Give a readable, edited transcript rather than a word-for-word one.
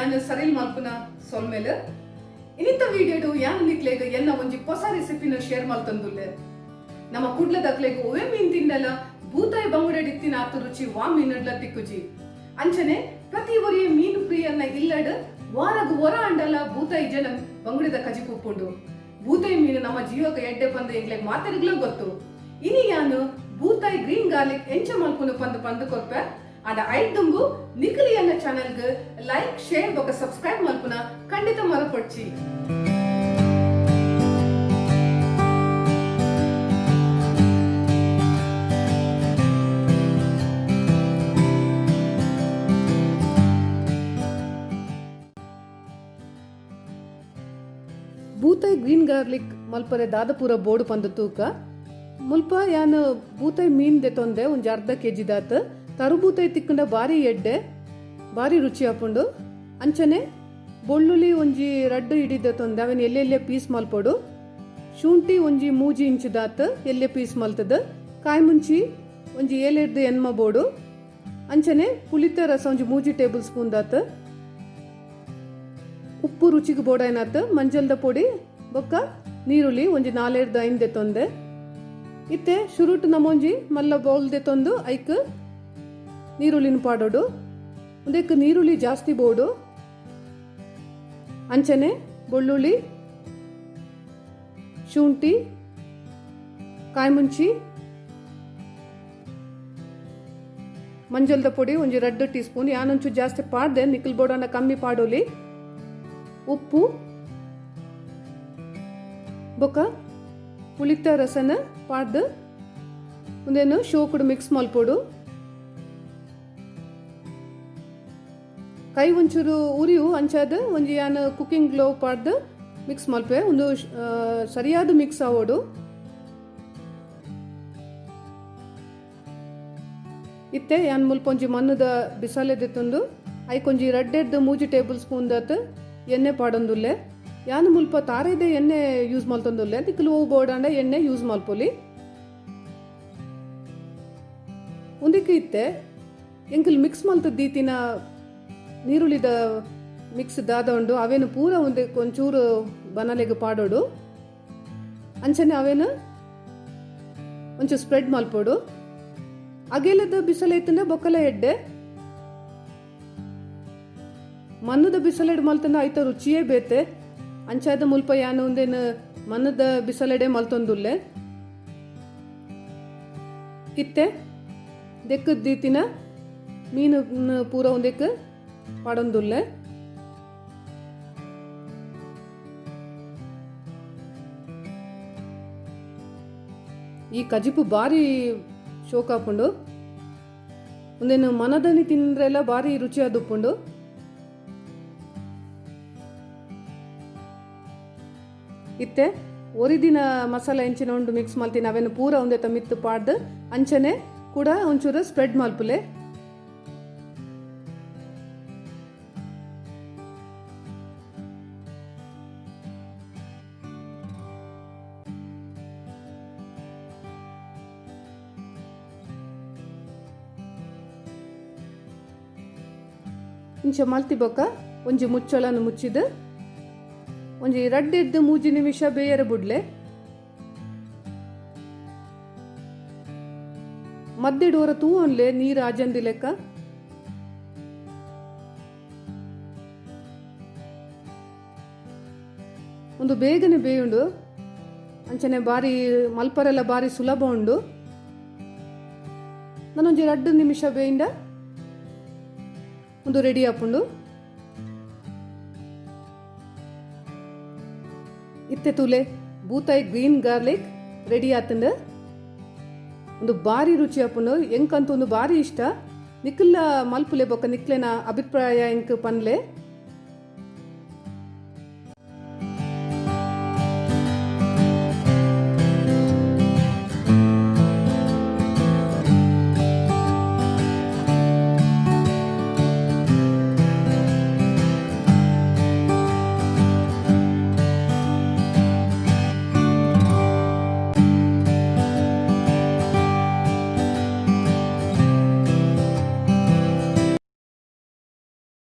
ಯಾನ್ ಸರಿಲ್ ಮಲ್ಪುನ ಸೊಲ್ಮೇಲೆ ಇನ್ನಿತ ವಿಡಿಯೋಡು ಯಾನ್ ನಿಕ್ಲೆಗ್ ಎನ್ನ ಒಂಜಿ ಹೊಸ ರೆಸಿಪಿನ ಶೇರ್ ಮಲ್ತಂದುಲ್ಲೆ. ನಮ್ಮ ಕುಡ್ಲ ದಕ್ಲೆಗ್ ಒವೆ ಮೀನ್ ತಿಂಡಲ ಬೂತಾಯಿ ಬಂಗುಡೆ ಇತ್ತಿನ ಆತು ರುಚಿ ವಾ ಮೀನಡ್ಲ ತಿಕ್ಕುಜಿ. ಅಂಚನೆ ಪ್ರತಿ ಒರಿಯ ಮೀನು ಪ್ರಿಯನ್ನ ಇಲ್ಲಡ್ ವಾರಗು ಹೊರ ಅಂಡಲ ಬೂತಾಯಿ ಜನ ಬಂಗುಡೆದ ಕಜಿ ಕುಪ್ಪುಂಡು. ಬೂತಾಯಿ ಮೀನು ನಮ್ಮ ಜೀವಕ್ಕೆ ಎಡ್ಡೆ ಬಂದು ಎಂಗ್ಲೆಗ್ ಮಾತಾಡಿಗ್ಲ ಗೊತ್ತು. ಇನಿ ಯಾನು ಬೂತಾಯಿ ಗ್ರೀನ್ ಗಾರ್ಲಿಕ್ ಎಂಚ ಮಲ್ಪುನು ಪಂದು ಕೊರ್ಪೆ ಆಡ ಐದುಂಗು ನಿಖಿಲಿ ಅನ್ನ ಚಾನೆಲ್ಗೆ ಲೈಕ್ ಶೇರ್ ಬೊಕ ಸಬ್ಸ್ಕ್ರೈಬ್ ಮಲ್ಪುನ ಖಂಡಿತ ಮರಪೊಡ್ಚಿ. ಬೂತಾಯಿ ಗ್ರೀನ್ ಗಾರ್ಲಿಕ್ ಮಲ್ಪರೆ ದಾದಪುರ ಬೋರ್ಡ್ ಪಂದು ತೂಕ ಮುಲ್ಪ ಯಾನು ಬೂತಾಯಿ ಮೀನ್ ದೆತೊಂದೆ ಒಂಜಿ ಅರ್ಧ ಕೆಜಿ ದಾತ ತರು ಬೂತಾಯಿ ತಿಕ್ಕಂಡ ಬಾರಿ ಎಡ್ಡೆ ಬಾರಿ ರುಚಿ ಆಪುಂಡು. ಅಂಚನೆ ಬೊಳ್ಳುಳ್ಳಿ ಒಂಜಿ ರಡ್ಡು ಹಿಡಿದೆತೊಂದೆ ಅವನ್ ಎಲ್ಲೆಲ್ಲೆ ಪೀಸ್ ಮಲ್ಪೊಡು. ಶುಂಠಿ ಒಂಜಿ 3 ಇಂಚ್ ದಾತ ಎಲ್ಲೆ ಪೀಸ್ ಮಲ್ತದ. ಕಾಯಿ ಮುಂಚಿ ಒಂಜಿ 7 ಎನ್ಮ ಬೋಡು. ಅಂಚನೆ ಪುಳಿತ ರಸ ಒಂಜಿ 3 ಟೇಬಲ್ ಸ್ಪೂನ್ ದಾತ. ಉಪ್ಪು ರುಚಿಗೆ ಬೋಡ ಏನಾತ. ಮಂಜಲ್ದ ಪೊಡಿ ಬೊಕ್ಕ ನೀರುಳ್ಳಿ ಒಂಜಿ 4-5 ದೆತೊಂದೆ. ಇತ್ತೆ ಶುರುಟು ನಮೊಂಜಿ ಮಲ್ಲ ಬೌಲ್ ದೆತೊಂದು ಐಕ್ ನೀರುಳ್ಳಿನ ಪಾಡೋಡು. ಒಂದಕ್ಕೆ ನೀರುಳ್ಳಿ ಜಾಸ್ತಿ ಬೋಡು. ಅಂಚನೆ ಬೆಳ್ಳುಳ್ಳಿ, ಶುಂಠಿ, ಕಾಯಿ ಮುಂಚಿ, ಮಂಜಲ್ದ ಪೊಡಿ ಒಂಜಿ 2 ಟೀ ಸ್ಪೂನ್. ಯಾನೊಂಚು ಜಾಸ್ತಿ ಪಾಡ್ದೆ ನಿಕ್ಕಲ್ ಬೋಡನ್ನ ಕಮ್ಮಿ ಪಾಡೋಲಿ. ಉಪ್ಪು ಬೊಕ್ಕ ಪುಳಿತ ರಸನ ಪಾಡ್ದು ಒಂದೇನು ಶೋಕುಡು ಮಿಕ್ಸ್ ಮಲ್ಪೊಡು. ಕೈ ಒಂಚೂರು ಉರಿಯು ಅಂಚಾದ ಒಂಜಿ ಯಾನು ಕುಕ್ಕಿಂಗ್ ಗ್ಲೋವ್ ಪಾಡ್ದು ಮಿಕ್ಸ್ ಮಲ್ಪೆ ಒಂದು ಸರಿಯಾದ ಮಿಕ್ಸ್ ಆವೋಡು. ಇತ್ತೆ ಯಾನ್ ಮುಲ್ಪ ಒಂಜಿ ಮಣ್ಣದ ಬಿಸಾಲೆ ದೆತ್ತೊಂದು ಐಕೊಂಜಿ 2-3 ಟೇಬಲ್ ಸ್ಪೂನ್ ದಾತ ಎಣ್ಣೆ ಪಾಡೊಂದುಲ್ಲೆ. ಯಾನು ಮುಲ್ಪ ತಾರೆದೆ ಎಣ್ಣೆ ಯೂಸ್ ಮಲ್ತೊಂದುಲ್ಲೆ ದಿಕ್ಕಲು ಹೂ ಬೋಡಾಂಡ ಎಣ್ಣೆ ಯೂಸ್ ಮಲ್ಪೊಲಿ. ಒಂದಕ್ಕೆ ಇತ್ತೆ ಎಂಕಲ್ ಮಿಕ್ಸ್ ಮಲ್ತದ ದೀತಿನ ನೀರುಳ್ಳಿದ ಮಿಕ್ಸ್ ದಾದ ಉಂಡು ಅವೇನು ಪೂರ ಒಂದಕ್ಕೆ ಒಂಚೂರು ಬನಲೆಗೆ ಪಾಡೋಡು. ಅಂಚನೆ ಅವೇನು ಒಂಚೂರು ಸ್ಪ್ರೆಡ್ ಮಲ್ಪೋಡು. ಅಗೆಲದ ಬಿಸಲೆ ಇತ್ತಂದ್ರೆ ಬೊಕ್ಕಲ ಎಡ್ಡೆ ಮನ್ನದ ಬಿಸಲೆಡ್ ಮಲ್ತಂದ ಐತ ರುಚಿಯೇ ಬೇತೆ. ಅಂಚಾದ ಮುಲ್ಪ ಯಾನು ಒಂದೇನು ಮನ್ನದ ಬಿಸಲೆಡೆ ಮಲ್ತೊಂದುಲ್ಲೆ. ಇತ್ತೆ ದೆಕ್ಕದ ದೀತಿನ ಮೀನು ಪೂರ ಒಂದಕ್ಕೆ ಪಾಡೊಂದುಲ್ಲೆ. ಈ ಕಜಿಪು ಬಾರಿ ಶೋಕ ಹಾಕೊಂಡು ಒಂದೇನು ಮನದನಿ ತಿಂದ್ರೆಲ್ಲ ಬಾರಿ ರುಚಿಯಾದ ಉಪ್ಪುಂಡು. ಇತ್ತೆ ಒರಿದಿನ ಮಸಾಲ ಎಂಚಿನ ಉಂಡು ಮಿಕ್ಸ್ ಮಲ್ತೀನಿ ಅವೇನು ಪೂರ ಒಂದೇ ಮಿತ್ತು ಪಾಡ್ದು ಅಂಚನೆ ಕೂಡ ಒಂಚೂರು ಸ್ಪ್ರೆಡ್ ಮಲ್ಪುಲೆ. ಇಂಚ ಮಲ್ತಿ ಬೊಕ್ಕ ಒಂಜಿ ಮುಚ್ಚಳನ್ನು ಮುಚ್ಚಿದು ಒಂಜಿ 2-3 ನಿಮಿಷ ಬೇಯರ ಬುಡ್ಲೆ. ಮದ್ದೆಡು ಹೊರ ತೂವನ್ಲೆ ನೀರು ಆಜಂದಿ ಲೆಕ್ಕ. ಒಂದು ಬೇಗನೆ ಬೇಯುಂಡು ಅಂಚನೆ ಬಾರಿ ಮಲ್ಪರೆಲ್ಲ ಬಾರಿ ಸುಲಭ ಉಂಡು. ನಾನೊಂಜಿ 2 ನಿಮಿಷ ಬೇಯಿಂದ ಒಂದು ರೆಡಿ ಆಪುಂಡು. ಇತ್ತೆ ತುಲೆ ಬೂತಾಯಿ ಗ್ರೀನ್ ಗಾರ್ಲಿಕ್ ರೆಡಿ ಆತಂಡ ಒಂದು ಬಾರಿ ರುಚಿ ಆಪುಂಡು. ಎಂಕಂತೂ ಒಂದು ಬಾರಿ ಇಷ್ಟ. ನಿಕ್ಕಲ್ಲ ಮಲ್ಪುಲೆ ಬೊಕ್ಕ ನಿಕ್ಲೆನ ಅಭಿಪ್ರಾಯ ಎಂಕ್ ಪನ್ಲೆ.